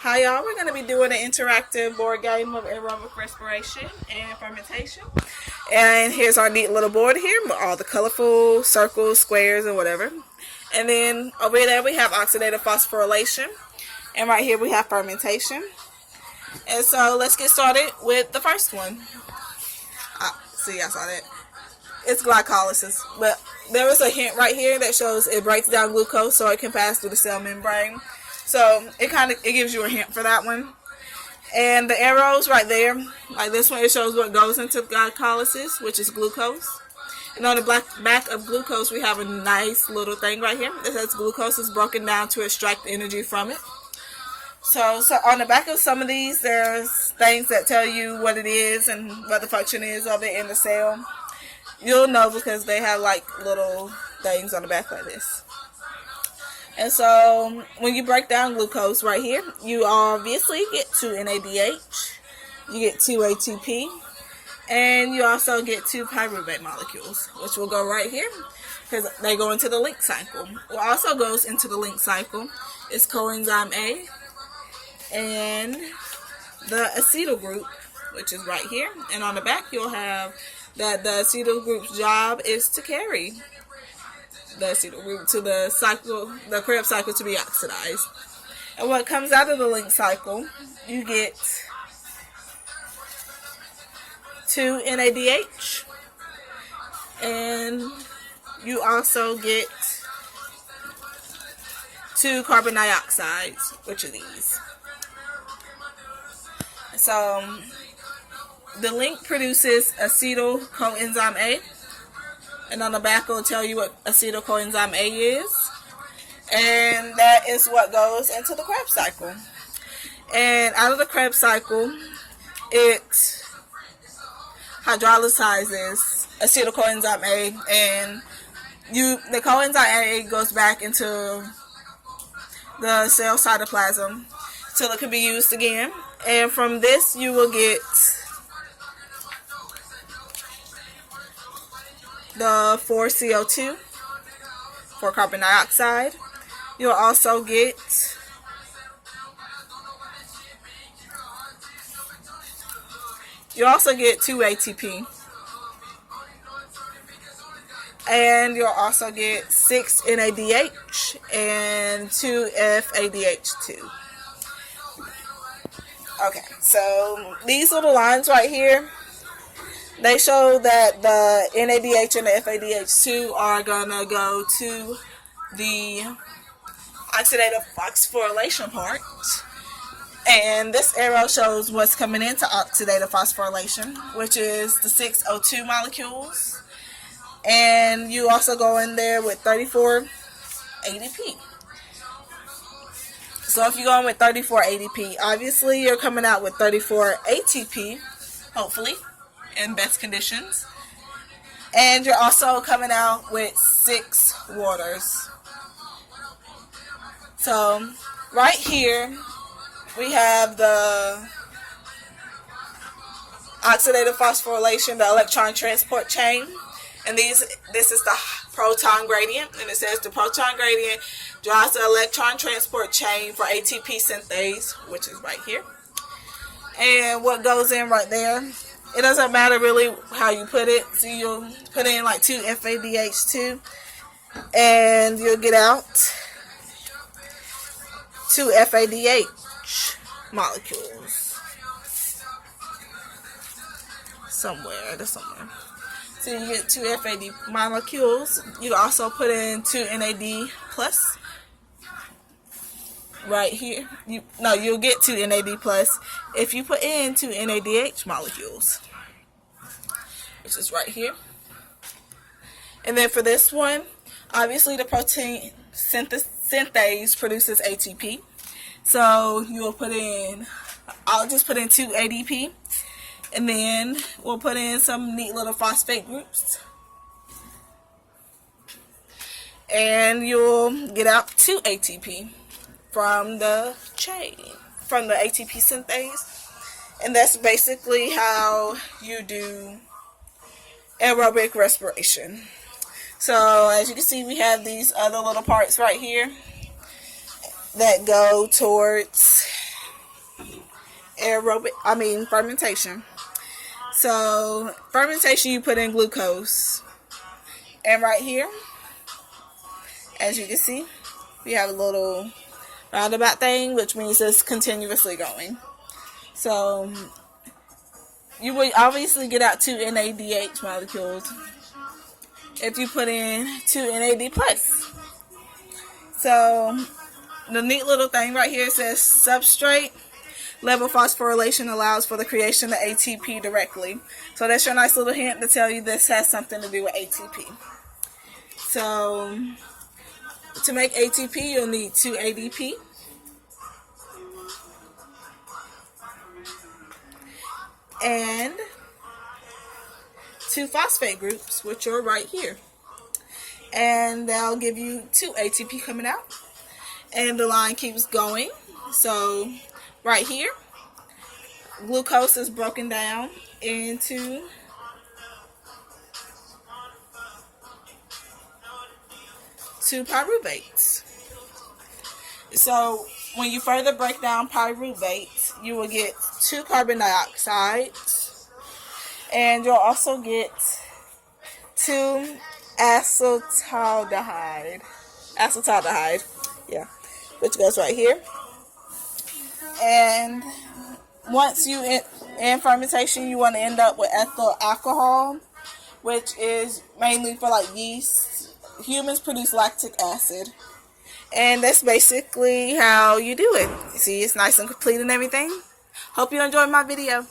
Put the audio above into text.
Hi y'all, we're going to be doing an interactive board game of aerobic respiration and fermentation. And here's our neat little board here with all the colorful circles, squares, and whatever. And then over there we have oxidative phosphorylation. And right here we have fermentation. And so let's get started with the first one. See, I saw that. It's glycolysis. But there is a hint right here that shows it breaks down glucose so it can pass through the cell membrane. So it gives you a hint for that one. And the arrows right there, like this one, it shows what goes into glycolysis, which is glucose. And on the back of glucose, we have a nice little thing right here. It says glucose is broken down to extract energy from it. So on the back of some of these, there's things that tell you what it is and what the function is of it in the cell. You'll know because they have like little things on the back like this. And so when you break down glucose right here, you obviously get 2 NADH, you get 2 ATP, and you also get 2 pyruvate molecules, which will go right here because they go into the link cycle. What also goes into the link cycle is coenzyme A and the acetyl group, which is right here. And on the back you'll have that the acetyl group's job is to carry the acetyl group to the cycle, the Krebs cycle, to be oxidized. And what comes out of the link cycle, you get 2 NADH, and you also get 2 carbon dioxides, which are these. So the link produces acetyl coenzyme A. And on the back it will tell you what acetyl coenzyme A is. And that is what goes into the Krebs cycle. And out of the Krebs cycle, it hydrolyzes acetyl coenzyme A. And the coenzyme A goes back into the cell cytoplasm till it can be used again. And from this you will get the 4CO2 for carbon dioxide. You'll also get two ATP, and you'll also get 6 NADH and 2 FADH2. Okay, so these little lines right here, they show that the NADH and the FADH2 are going to go to the oxidative phosphorylation part. And this arrow shows what's coming into oxidative phosphorylation, which is the 6 O2 molecules. And you also go in there with 34 ADP. So if you go in with 34 ADP, obviously you're coming out with 34 ATP, hopefully, in best conditions. And you're also coming out with 6 waters. So right here we have the oxidative phosphorylation, the electron transport chain. And this is the proton gradient. And it says the proton gradient drives the electron transport chain for ATP synthase, which is right here. And what goes in right there, it doesn't matter really how you put it. So you'll put in like 2 FADH2 and you'll get out 2 FADH molecules. Somewhere. So you get 2 FAD molecules. You also put in 2 NAD plus right here. You'll get 2 NAD plus if you put in 2 NADH molecules, which is right here. And then for this one, obviously the protein synthase produces ATP. So you'll I'll just put in 2 ADP. And then we'll put in some neat little phosphate groups. And you'll get out 2 ATP from the chain, from the ATP synthase. And that's basically how you do aerobic respiration. So as you can see, we have these other little parts right here that go towards fermentation. So fermentation, you put in glucose, and right here, as you can see, we have a little roundabout thing, which means it's continuously going. So you will obviously get out 2 NADH molecules if you put in 2 NAD+. So the neat little thing right here says substrate level phosphorylation allows for the creation of ATP directly. So that's your nice little hint to tell you this has something to do with ATP. So to make ATP, you'll need 2 ADP, and 2 phosphate groups, which are right here. And they'll give you 2 ATP coming out. And the line keeps going. So right here, glucose is broken down into 2 pyruvates. So when you further break down pyruvates, you will get 2 carbon dioxides, and you'll also get 2 acetaldehyde, yeah, which goes right here. And once you in fermentation, you want to end up with ethyl alcohol, which is mainly for like yeast. Humans produce lactic acid, and that's basically how you do it. See, it's nice and complete and everything. Hope you enjoyed my video.